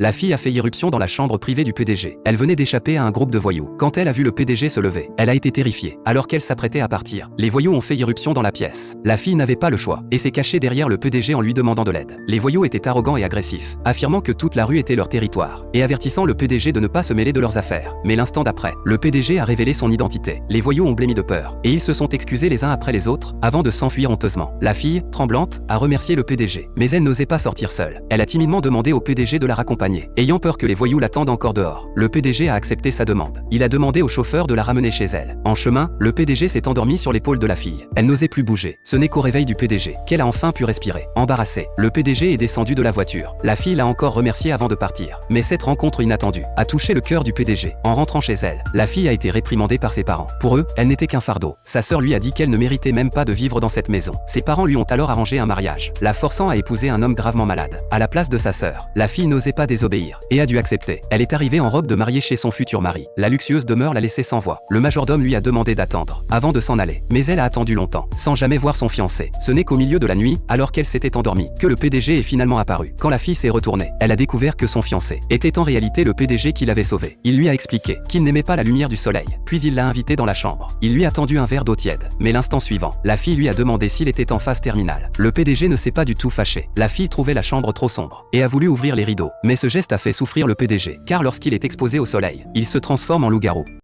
La fille a fait irruption dans la chambre privée du PDG. Elle venait d'échapper à un groupe de voyous. Quand elle a vu le PDG se lever, elle a été terrifiée. Alors qu'elle s'apprêtait à partir, les voyous ont fait irruption dans la pièce. La fille n'avait pas le choix et s'est cachée derrière le PDG en lui demandant de l'aide. Les voyous étaient arrogants et agressifs, affirmant que toute la rue était leur territoire et avertissant le PDG de ne pas se mêler de leurs affaires. Mais l'instant d'après, le PDG a révélé son identité. Les voyous ont blêmi de peur et ils se sont excusés les uns après les autres avant de s'enfuir honteusement. La fille, tremblante, a remercié le PDG, mais elle n'osait pas sortir seule. Elle a timidement demandé au PDG de la raccompagner, ayant peur que les voyous l'attendent encore dehors. Le PDG a accepté sa demande. Il a demandé au chauffeur de la ramener chez elle. En chemin, le PDG s'est endormi sur l'épaule de la fille. Elle n'osait plus bouger. Ce n'est qu'au réveil du PDG qu'elle a enfin pu respirer. Embarrassée, le PDG est descendu de la voiture. La fille l'a encore remercié avant de partir. Mais cette rencontre inattendue a touché le cœur du PDG. En rentrant chez elle, la fille a été réprimandée par ses parents. Pour eux, elle n'était qu'un fardeau. Sa sœur lui a dit qu'elle ne méritait même pas de vivre dans cette maison. Ses parents lui ont alors arrangé un mariage, la forçant à épouser un homme gravement malade. À la place de sa sœur, la fille n'osait pas désobéir et a dû accepter. Elle est arrivée en robe de mariée chez son futur mari. La luxueuse demeure l'a laissée sans voix. Le majordome lui a demandé d'attendre avant de s'en aller. Mais elle a attendu longtemps, sans jamais voir son fiancé. Ce n'est qu'au milieu de la nuit, alors qu'elle s'était endormie, que le PDG est finalement apparu. Quand la fille s'est retournée, elle a découvert que son fiancé était en réalité le PDG qui l'avait sauvée. Il lui a expliqué qu'il n'aimait pas la lumière du soleil. Puis il l'a invité dans la chambre. Il lui a tendu un verre d'eau tiède. Mais l'instant suivant, la fille lui a demandé s'il était en phase terminale. Le PDG ne s'est pas du tout fâché. La fille trouvait la chambre trop sombre et a voulu ouvrir les rideaux. Mais ce geste a fait souffrir le PDG, car lorsqu'il est exposé au soleil, il se transforme en loup-garou.